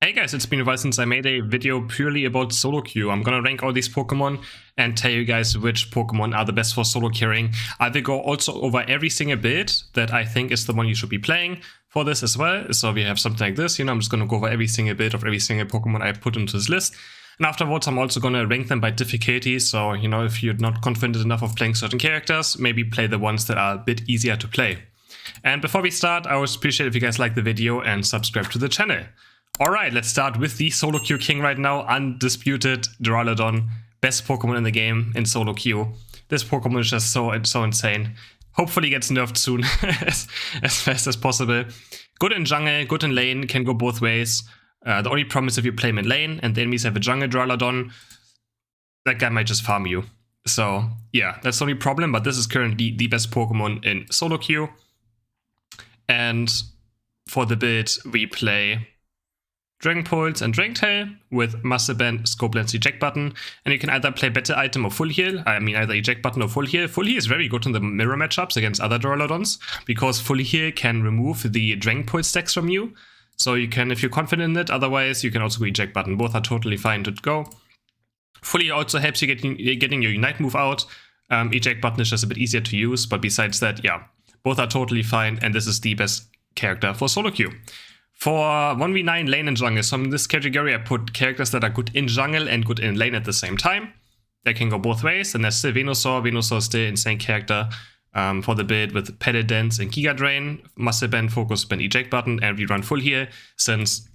Hey guys, it's been a while since I made a video purely about solo queue. I'm gonna rank all these Pokemon and tell you guys which Pokemon are the best for solo queuing. I will go also over every single build that I think is the one you should be playing for this as well. So we have something like this, I'm just gonna go over every single build of every single Pokemon I put into this list. And afterwards, I'm also gonna rank them by difficulty. So, if you're not confident enough of playing certain characters, maybe play the ones that are a bit easier to play. And before we start, I would appreciate if you guys like the video and subscribe to the channel. Alright, let's start with the solo queue king right now, undisputed Duraludon, best Pokemon in the game in solo queue. This Pokemon is just so insane. Hopefully gets nerfed soon, as fast as possible. Good in jungle, good in lane, can go both ways. The only problem is if you play him in lane and the enemies have a jungle Duraludon, that guy might just farm you. So yeah, that's the only problem, but this is currently the best Pokemon in solo queue. And for the build, we play Dragon Pulse and Dragon Tail with Master Band, Scope Lens, Eject Button, and you can either play Battle Item or Full Heal. I mean either Eject Button or Full Heal. Full Heal is very good in the mirror matchups against other Duraludons, because Full Heal can remove the Dragon Pulse stacks from you. So you can, if you're confident in it, otherwise you can also go Eject Button. Both are totally fine to go. Full Heal also helps you getting your Unite move out. Eject Button is just a bit easier to use, but besides that, yeah, both are totally fine, and this is the best character for solo queue. For 1v9 lane and jungle, so in this category I put characters that are good in jungle and good in lane at the same time. They can go both ways, and there's still Venusaur. Venusaur is still an insane character for the build with Pedal Dance and Giga Drain, Muscle Band, Focus Band, Eject Button, and we run Full Heal, since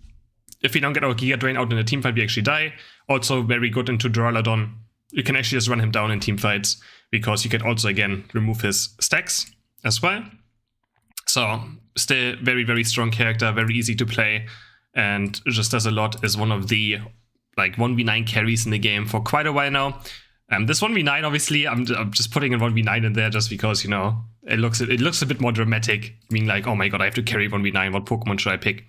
if we don't get our Giga Drain out in a teamfight, we actually die. Also very good into Duraludon. You can actually just run him down in teamfights, because you can also, again, remove his stacks as well. So, still very strong character, very easy to play, and just does a lot, is one of the 1v9 carries in the game for quite a while now. This 1v9, obviously, I'm just putting in 1v9 in there just because, it looks a bit more dramatic, being like, oh my god, I have to carry 1v9, what Pokemon should I pick?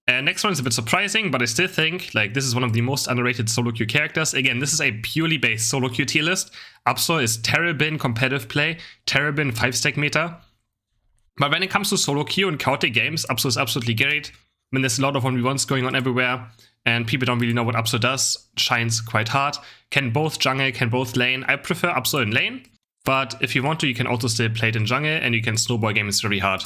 Next one is a bit surprising, but I still think this is one of the most underrated solo queue characters. Again, this is a purely based solo queue tier list. Absol is terrible in competitive play, terrible in 5-stack meta. But when it comes to solo queue and chaotic games, Absol is absolutely great. When there's a lot of 1v1s going on everywhere, and people don't really know what Absol does, shines quite hard. Can both jungle, can both lane. I prefer Absol in lane, but if you want to, you can also still play it in jungle, and you can snowball games very hard.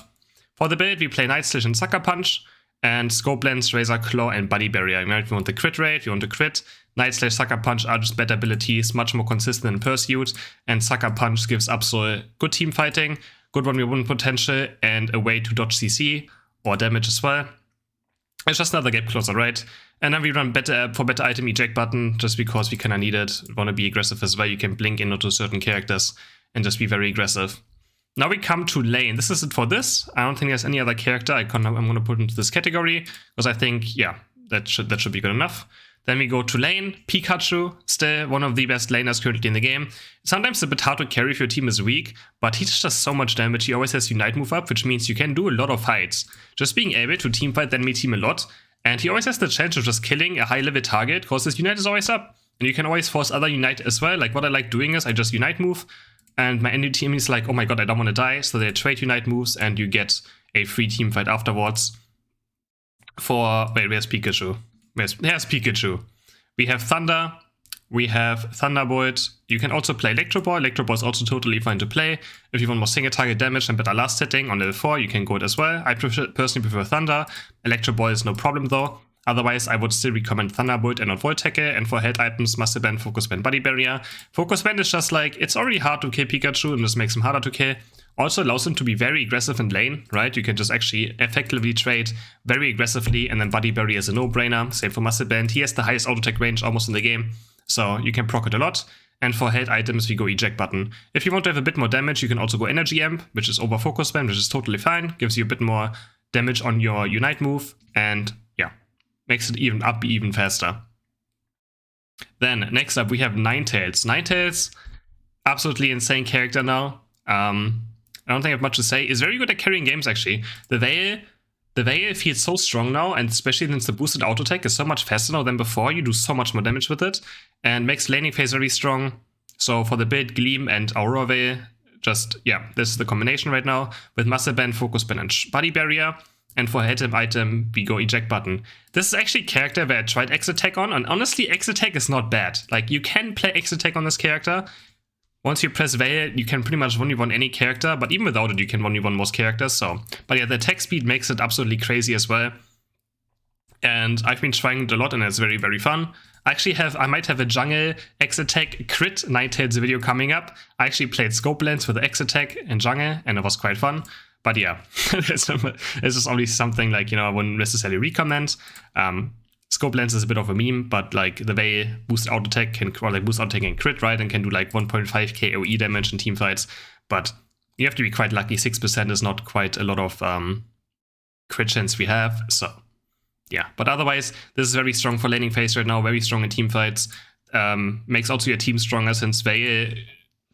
For the build, we play Night Slash and Sucker Punch, and Scope Lens, Razor Claw, and Body Barrier. If you want the crit rate, if you want to crit, Night Slash, Sucker Punch are just better abilities, much more consistent in Pursuit, and Sucker Punch gives Absol good team fighting, good 1v1 potential, and a way to dodge CC or damage as well. It's just another gap closer, right? And then we run better item Eject Button, just because we kinda need it. Want to be aggressive as well. You can blink into certain characters and just be very aggressive. Now we come to lane. This is it for this. I don't think there's any other character I'm gonna put into this category, because I think, yeah, that should be good enough. Then we go to lane. Pikachu, still one of the best laners currently in the game. Sometimes it's a bit hard to carry if your team is weak, but he does so much damage. He always has Unite move up, which means you can do a lot of fights. Just being able to teamfight the enemy team a lot, and he always has the chance of just killing a high-level target, because his Unite is always up. And you can always force other Unite as well. Like, what I like doing is I just Unite move, and my enemy team is like, oh my god, I don't want to die, so they trade Unite moves, and you get a free teamfight afterwards. Wait, where's Pikachu? There's Pikachu. We have Thunder, we have Thunderbolt. You can also play Electro Ball. Electro Ball is also totally fine to play. If you want more single target damage and better last hitting on level 4, you can go it as well. I personally prefer Thunder. Electro Ball is no problem though. Otherwise, I would still recommend Thunderbolt and not Volt Tackle. And for health items, Muscle Band, Focus Band, Body Barrier. Focus Band is just like, it's already hard to kill Pikachu, and this makes him harder to kill. Also allows him to be very aggressive in lane, right? You can just actually effectively trade very aggressively, and then Body Barrier is a no-brainer. Same for Muscle Band. He has the highest auto-attack range almost in the game, so you can proc it a lot. And for health items, we go Eject Button. If you want to have a bit more damage, you can also go Energy Amp, which is over Focus Band, which is totally fine. Gives you a bit more damage on your Unite move, and yeah, makes it be even faster. Then, next up, we have Ninetales. Ninetales, absolutely insane character now. I don't think I have much to say. It's very good at carrying games, actually. The Veil feels so strong now, and especially since the boosted auto attack is so much faster now than before, you do so much more damage with it, and makes laning phase very strong. So for the build, Gleam and Aurora Veil, just, yeah, this is the combination right now, with Muscle Band, Focus Band, and Body Barrier. And for item, we go eject button. This is actually a character where I tried X attack on, and honestly, X attack is not bad. Like, you can play X attack on this character. Once you press Veil, you can pretty much 1v1 any character, but even without it, you can 1v1 most characters, so. But yeah, the attack speed makes it absolutely crazy as well. And I've been trying it a lot, and it's very, very fun. I might have a jungle X attack crit Ninetales video coming up. I actually played scope lens with X attack and jungle, and it was quite fun. But yeah, this is only something like, you know, I wouldn't necessarily recommend. Scope lens is a bit of a meme, but like the way boost auto attack can, or like boost auto attack and crit, right, and can do like 1.5k AoE damage in team fights. But you have to be quite lucky. 6% is not quite a lot of crit chance we have. So yeah, but otherwise, this is very strong for laning phase right now. Very strong in team fights. Makes also your team stronger since they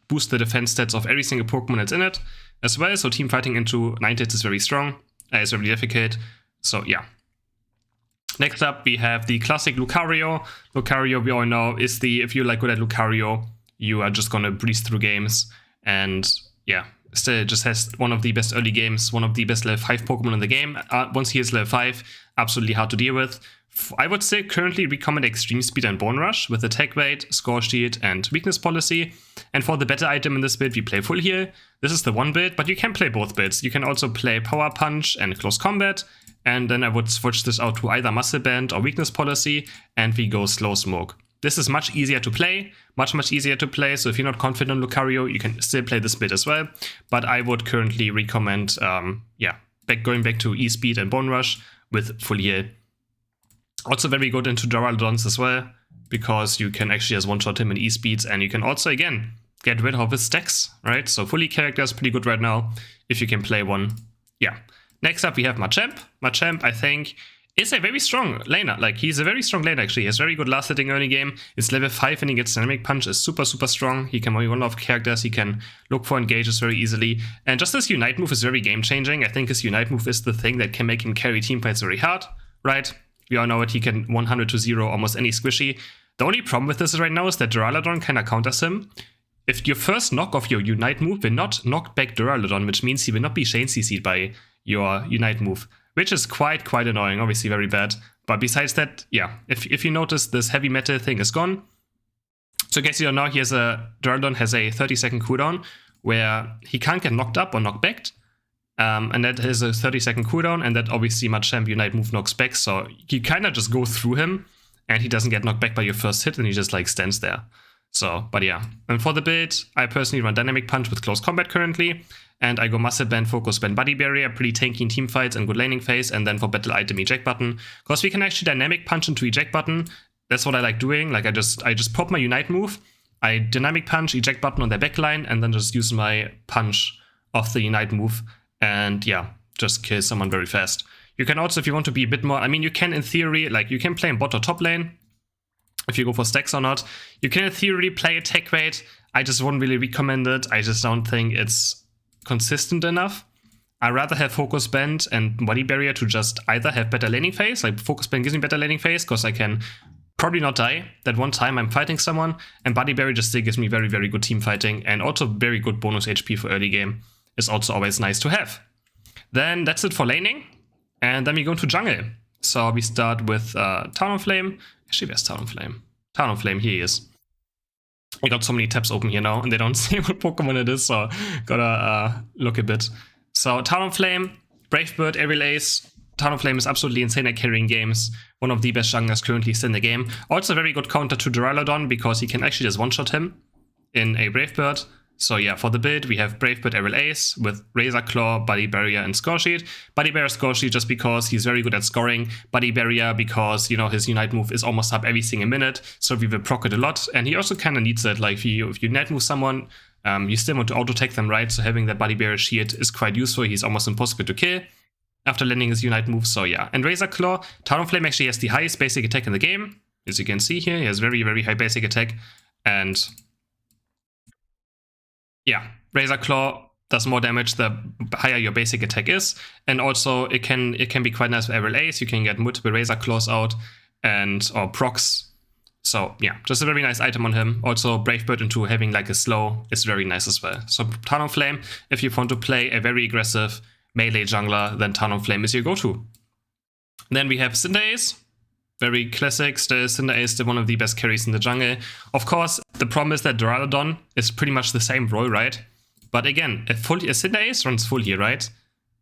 boost the defense stats of every single Pokemon that's in it as well. So team fighting into Ninetales is very strong. It's very difficult. So yeah. Next up, we have the classic Lucario. Lucario, we all know, is if you're like good at Lucario, you are just gonna breeze through games. And yeah, still just has one of the best early games, one of the best level 5 Pokemon in the game. Once he is level 5, absolutely hard to deal with. I would say currently recommend Extreme Speed and Bone Rush with attack weight, score sheet, and weakness policy. And for the better item in this build, we play Full Heal. This is the one build, but you can play both builds. You can also play Power Punch and Close Combat. And then I would switch this out to either Muscle Band or Weakness Policy, and we go Slow Smoke. This is much easier to play, much easier to play, so if you're not confident in Lucario, you can still play this build as well. But I would currently recommend, going back to E-Speed and Bone Rush with Full Heal. Also very good into duraludons as well, because you can actually just one-shot him in E-Speeds, and you can also, again, get rid of his stacks, right? So Fully character is pretty good right now, if you can play one. Yeah. Next up, we have Machamp. Machamp, I think, is a very strong laner. Like, he's a very strong laner, actually. He has very good last hitting early game. It's level 5 and he gets Dynamic Punch. Is super, super strong. He can one off characters. He can look for engages very easily. And just his Unite move is very game-changing. I think his Unite move is the thing that can make him carry teamfights very hard, right? We all know it. He can 100-0 almost any squishy. The only problem with this right now is that Duraludon kind of counters him. If your first knock of your Unite move will not knock back Duraludon, which means he will not be Chain CC'd by your Unite move, which is quite annoying, obviously very bad. But besides that, yeah, if you notice, this heavy metal thing is gone. So in case you don't know, Duraludon has a 30-second cooldown where he can't get knocked up or knocked back. And that is a 30-second cooldown, and that obviously Machamp Unite move knocks back, so you kind of just go through him, and he doesn't get knocked back by your first hit, and he just like stands there. So, but yeah. And for the build, I personally run Dynamic Punch with Close Combat currently, and I go Muscle Band, Focus Band, Body Barrier, pretty tanky in team fights and good laning phase, and then for battle item Eject Button. Because we can actually Dynamic Punch into Eject Button. That's what I like doing. Like I just pop my Unite move, I Dynamic Punch, Eject Button on their backline, and then just use my punch of the Unite move, and yeah, just kill someone very fast. You can also, if you want to be a bit more, I mean, you can in theory, like you can play in bot or top lane, if you go for stacks or not. You can in theory play attack weight. I just wouldn't really recommend it. I just don't think it's consistent enough. I rather have Focus Band and Body Barrier to just either have better laning phase, like Focus Band gives me better laning phase because I can probably not die that one time I'm fighting someone, and Body Barrier just still gives me very, very good team fighting and also very good bonus HP for early game. Is also always nice to have. Then that's it for laning, and then we go into jungle. So we start with Talonflame. Actually, where's Talonflame? Talonflame, here he is. I got so many tabs open here now, and they don't say what Pokemon it is, so gotta look a bit. So Talonflame, Brave Bird, Aerial Ace. Talonflame is absolutely insane at carrying games. One of the best junglers currently still in the game. Also very good counter to Duraludon, because he can actually just one-shot him in a Brave Bird. So yeah, for the build, we have Brave Bird, Aerial Ace with Razor Claw, Body Barrier, and Score Sheet. Body Barrier, Score Sheet just because he's very good at scoring. Body Barrier because, you know, his Unite move is almost up every single minute, so we will proc it a lot. And he also kind of needs it. Like if you Unite move someone, you still want to auto-attack them, right? So having that Body Barrier shield is quite useful. He's almost impossible to kill after landing his Unite move, so yeah. And Razor Claw, Talonflame actually has the highest basic attack in the game. As you can see here, he has very, very high basic attack. And yeah, Razor Claw does more damage the higher your basic attack is, and also it can be quite nice with Aerial Ace. You can get multiple Razor Claws out or procs. So yeah, just a very nice item on him. Also Brave Bird into having like a slow is very nice as well. So Talonflame, if you want to play a very aggressive, melee jungler, then Talonflame is your go-to. Then we have Cinderace. Very classic. Cinderace is one of the best carries in the jungle. Of course, the problem is that Duraludon is pretty much the same role, right? But again, a Cinderace runs full heal, right?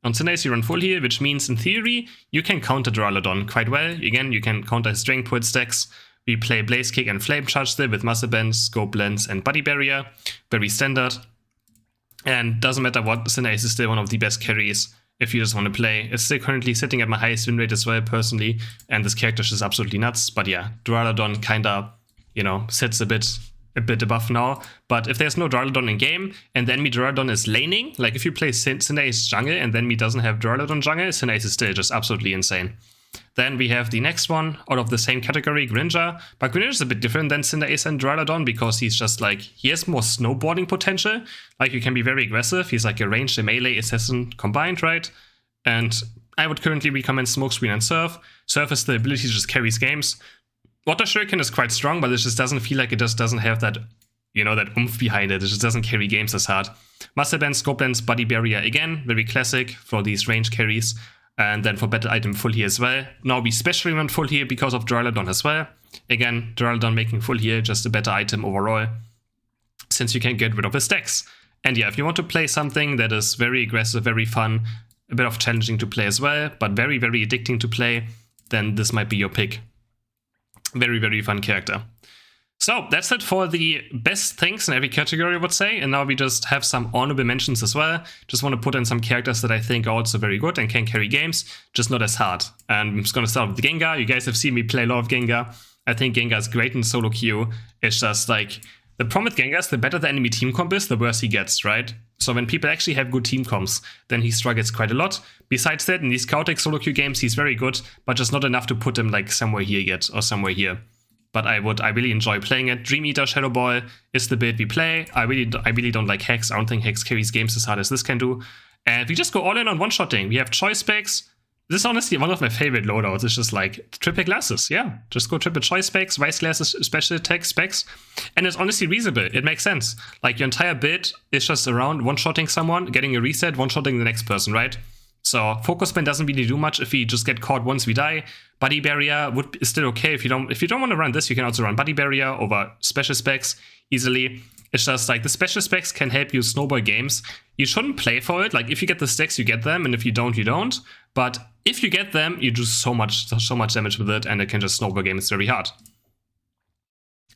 On Cinderace you run full heal, which means in theory you can counter Duraludon quite well. Again, you can counter his Drain Point stacks. We play Blaze Kick and Flame Charge still with Muscle Bend, Scope Lens, and Body Barrier. Very standard. And doesn't matter what, Cinderace is still one of the best carries if you just want to play. It's still currently sitting at my highest win rate as well, personally. And this character is just absolutely nuts. But yeah, Duraludon kinda, you know, sits a bit above now. But if there's no Duraludon in game, and then me Duraludon is laning, like if you play Cinderace jungle and then me doesn't have Duraludon jungle, Cinderace is still just absolutely insane. Then we have the next one out of the same category, Greninja. But Greninja is a bit different than Cinderace and Duraludon because he's just like, he has more snowboarding potential. Like you can be very aggressive. He's like a ranged and melee assassin combined, right? And I would currently recommend Smokescreen and Surf. Surf is the ability to just carry games. Water Shuriken is quite strong, but it just doesn't feel like it just doesn't have that, you know, that oomph behind it. It just doesn't carry games as hard. Muscle Band, Scope Lens, Body Barrier, again, very classic for these range carries. And then for battle item full heal as well. Now we especially run full heal because of Duraludon as well. Again, Duraludon making full heal just a better item overall, since you can get rid of his stacks. And yeah, if you want to play something that is very aggressive, very fun, a bit of challenging to play as well, but very, very addicting to play, then this might be your pick. Very, very fun character. So that's it for the best things in every category, I would say. And now we just have some honorable mentions as well. Just want to put in some characters that I think are also very good and can carry games, just not as hard. And I'm just going to start with Gengar. You guys have seen me play a lot of Gengar. I think Gengar is great in solo queue. It's just like, the problem with Gengar is the better the enemy team comp is, the worse he gets, right? So when people actually have good team comps, then he struggles quite a lot. Besides that, in these chaotic solo queue games, he's very good, but just not enough to put him like somewhere here yet, or somewhere here. But I really enjoy playing it. Dream Eater, Shadow Ball is the build we play. I really don't like Hex. I don't think Hex carries games as hard as this can do. And we just go all in on one-shotting. We have choice specs. This is honestly one of my favorite loadouts. It's just like triple glasses. Yeah, just go triple choice specs, vice glasses, special attack specs. And it's honestly reasonable. It makes sense. Like your entire build is just around one-shotting someone, getting a reset, one-shotting the next person, right? So focus spin doesn't really do much. If we just get caught once we die, Body Barrier is still okay. If you don't want to run this, you can also run Body Barrier over special specs easily. It's just like the special specs can help you snowball games. You shouldn't play for it. Like if you get the stacks, you get them, and if you don't, you don't. But if you get them, you do so much damage with it, and it can just snowball games very hard.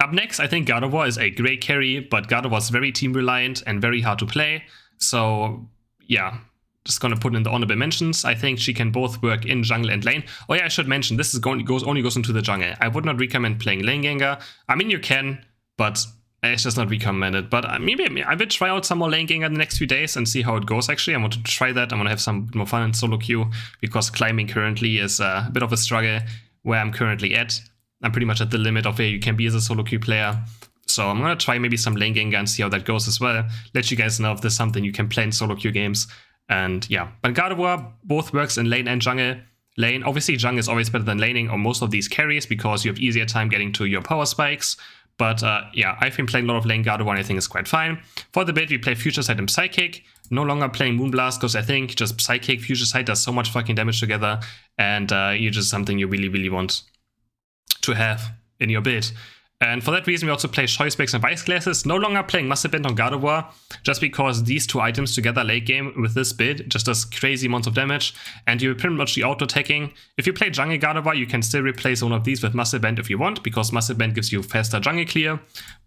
Up next, I think Gardevoir is a great carry, but Gardevoir is very team reliant and very hard to play. So yeah. Just gonna put in the honorable mentions. I think she can both work in jungle and lane. Oh yeah, I should mention this is only goes into the jungle. I would not recommend playing lane Gengar. I mean you can, but it's just not recommended. But maybe I will try out some more lane Gengar in the next few days and see how it goes. Actually, I want to try that. I want to have some more fun in solo queue because climbing currently is a bit of a struggle where I'm currently at. I'm pretty much at the limit of where you can be as a solo queue player. So I'm gonna try maybe some lane Gengar and see how that goes as well. Let you guys know if there's something you can play in solo queue games. And yeah, but Gardevoir both works in lane and jungle. Lane, obviously jungle is always better than laning on most of these carries because you have easier time getting to your power spikes. But yeah, I've been playing a lot of lane Gardevoir and I think it's quite fine. For the build, we play Future Sight and Psychic. No longer playing Moonblast because I think just Psychic, Future Sight does so much fucking damage together. And you're just something you really, really want to have in your build. And for that reason, we also play Choice Specs and Vice Glasses. No longer playing Muscle Band on Gardevoir, just because these two items together late game with this build just does crazy amounts of damage, and you're pretty much the auto-attacking. If you play Jungle Gardevoir, you can still replace one of these with Muscle Band if you want, because Muscle Band gives you faster jungle clear,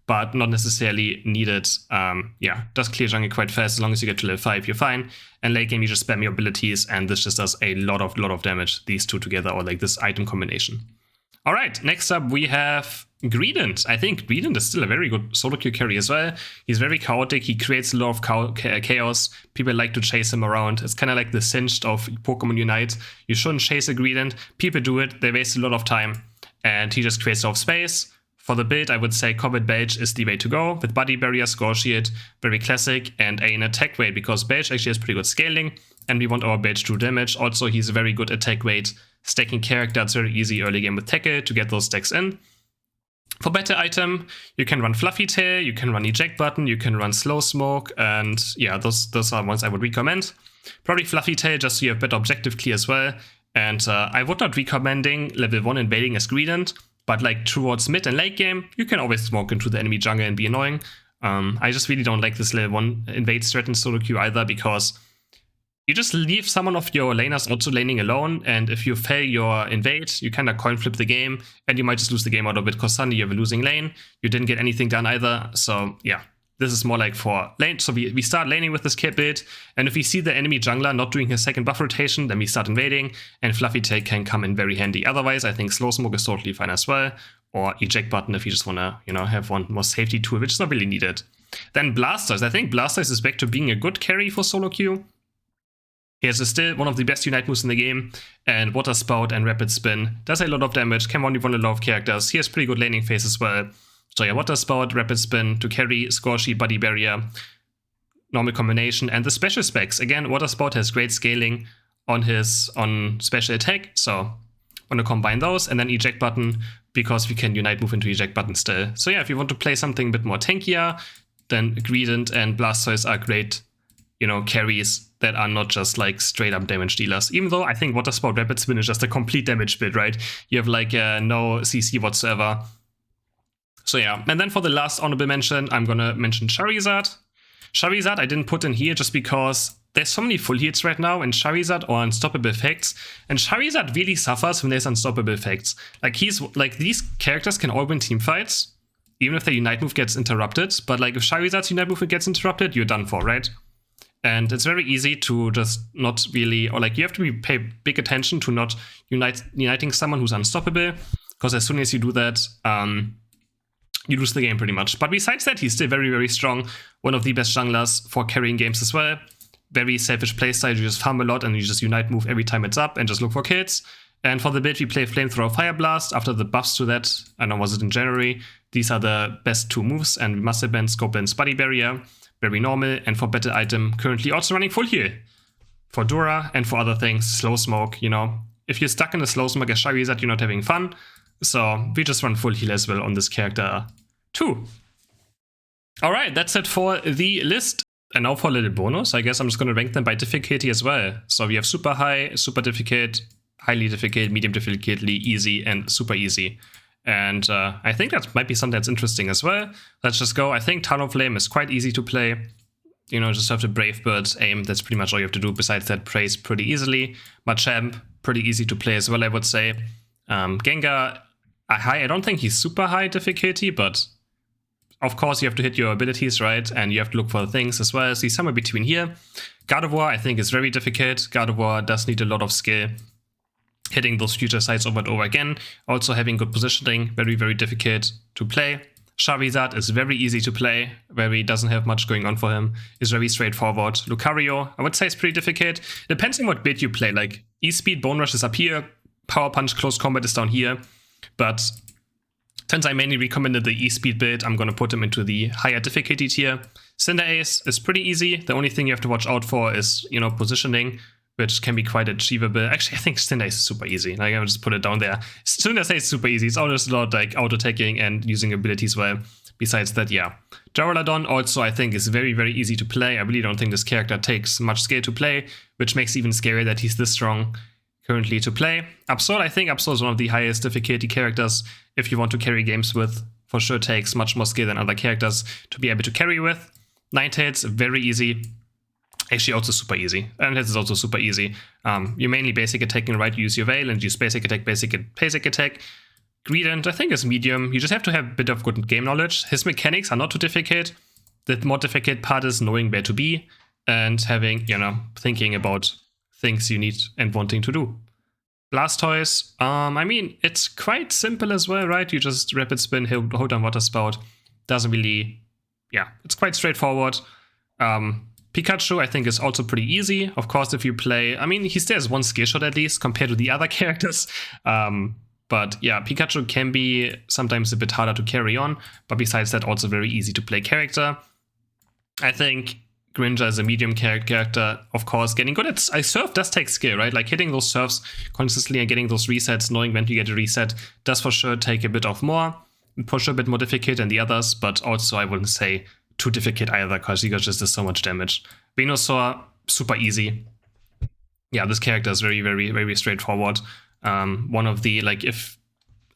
but not necessarily needed. Yeah, does clear jungle quite fast. As long as you get to level 5, you're fine. And late game, you just spam your abilities, and this just does a lot of damage, these two together, or like this item combination. All right, next up we have Greedent. I think Greedent is still a very good solo queue carry as well. He's very chaotic. He creates a lot of chaos. People like to chase him around. It's kind of like the Singed of Pokemon Unite. You shouldn't chase a Greedent. People do it. They waste a lot of time. And he just creates a lot of space. For the build, I would say Combat Belch is the way to go. With Body Barrier, Score Shield, very classic. And an attack weight, because Belch actually has pretty good scaling. And we want our Belch to do damage. Also, he's a very good attack weight stacking character. It's very easy early game with Tackle to get those stacks in. For better item, you can run Fluffy Tail, you can run Eject Button, you can run Slow Smoke, and yeah, those are ones I would recommend. Probably Fluffy Tail, just so you have better objective clear as well. And I would not recommending level 1 invading as Greedent, but like towards mid and late game, you can always walk into the enemy jungle and be annoying. I just really don't like this level 1 invade strat in solo queue either, because you just leave someone of your laners also laning alone, and if you fail your invade, you kind of coin flip the game, and you might just lose the game out of it, because suddenly you have a losing lane, you didn't get anything done either, so yeah. This is more like for lane, so we start laning with this kit build, and if we see the enemy jungler not doing his second buff rotation, then we start invading, and Fluffy Tail can come in very handy. Otherwise, I think Slow Smoke is totally fine as well, or eject button if you just wanna, have one more safety tool, which is not really needed. Then Blasters. I think Blasters is back to being a good carry for solo queue. He has still one of the best Unite moves in the game, and Water Spout and Rapid Spin does a lot of damage, can only one a lot of characters. He has pretty good laning phase as well. So yeah, Water Spout, Rapid Spin to carry, Scorchy, Body Barrier, normal combination, and the special specs. Again, Water Spout has great scaling on special attack, so want to combine those, and then eject button, because we can Unite move into eject button still. So yeah, if you want to play something a bit more tankier, then Greedent and Blastoise are great, carries that are not just like straight up damage dealers. Even though I think Water Spout Rapid Spin is just a complete damage build, right? You have like no CC whatsoever. So yeah, and then for the last honorable mention, I'm gonna mention Charizard. Charizard I didn't put in here just because there's so many full heals right now, and Charizard or unstoppable effects, and Charizard really suffers when there's unstoppable effects. Like these characters can all win team fights, even if their Unite move gets interrupted, but like if Charizard's Unite move gets interrupted, you're done for, right? And it's very easy to just not really, or like you have to pay big attention to not uniting someone who's unstoppable, because as soon as you do that, you lose the game pretty much. But besides that, he's still very, very strong. One of the best junglers for carrying games as well. Very selfish playstyle. You just farm a lot and you just Unite move every time it's up and just look for kills. And for the build, we play Flamethrower, Fire Blast. After the buffs to that, I don't know, was it in January? These are the best 2 moves. And we must have been Scorpion's Body Barrier. Very normal. And for battle item, currently also running full heal. For Dura and for other things, Slow Smoke, If you're stuck in a Slow Smoke as Charizard, you're not having fun. So we just run full heal as well on this character too. Alright, that's it for the list. And now for a little bonus, I guess I'm just going to rank them by difficulty as well. So we have super high, super difficult, highly difficult, medium difficulty, easy, and super easy. And I think that might be something that's interesting as well. Let's just go. I think Talonflame is quite easy to play. Just have the Brave Bird aim. That's pretty much all you have to do. Besides that, praise pretty easily. Machamp, pretty easy to play as well, I would say. Gengar, high. I don't think he's super high difficulty, but of course you have to hit your abilities, right? And you have to look for things as well. See, somewhere between here. Gardevoir, I think, is very difficult. Gardevoir does need a lot of skill. Hitting those future sites over and over again. Also having good positioning, very, very difficult to play. Charizard is very easy to play, very doesn't have much going on for him. Is very straightforward. Lucario, I would say, is pretty difficult. Depends on what build you play. Like E-Speed, Bone Rush is up here. Power Punch, Close Combat is down here. But since I mainly recommended the E-Speed build, I'm going to put him into the higher difficulty tier. Cinderace is pretty easy. The only thing you have to watch out for is, positioning, which can be quite achievable. Actually, I think Cinderace is super easy. Like, I'll just put it down there. Cinderace is super easy. It's always a lot like auto-attacking and using abilities well. Besides that, yeah. Duraludon also, I think, is very, very easy to play. I really don't think this character takes much skill to play, which makes it even scarier that he's this strong currently to play. Absol, I think Absol is one of the highest difficulty characters if you want to carry games with. For sure takes much more skill than other characters to be able to carry with. Ninetales, very easy. Actually, also super easy. And this is also super easy. You mainly basic attacking, right? You use your Veil and use basic attack, basic attack. Greedent, I think, is medium. You just have to have a bit of good game knowledge. His mechanics are not too difficult. The more difficult part is knowing where to be and having, thinking about things you need and wanting to do. Blastoise, I mean, it's quite simple as well, right? You just Rapid Spin, hold on Water Spout. Doesn't really, it's quite straightforward. Pikachu, I think, is also pretty easy. Of course, if you play, I mean, he still has one skill shot at least compared to the other characters. But yeah, Pikachu can be sometimes a bit harder to carry on, but besides that, also very easy to play character. I think Greninja is a medium character, of course. Getting good at surf does take skill, right? Like hitting those surfs consistently and getting those resets, knowing when to get a reset, does for sure take a bit of more, for sure a bit more difficult than the others, but also I wouldn't say too difficult either, because he just does so much damage. Venusaur, super easy. yeah, this character is very, very, very straightforward. One of the, like, if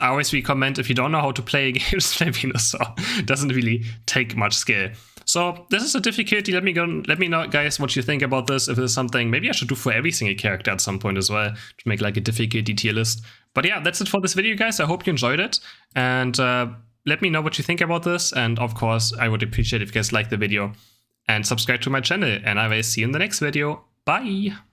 I always recommend, if you don't know how to play a game, just play Venusaur. It doesn't really take much skill. So this is a difficulty. Let me know, guys, what you think about this. If there's something maybe I should do for every single character at some point as well, to make like a difficulty tier list. But yeah, that's it for this video, guys. I hope you enjoyed it, and let me know what you think about this. And of course, I would appreciate if you guys like the video and subscribe to my channel. And I will see you in the next video. Bye.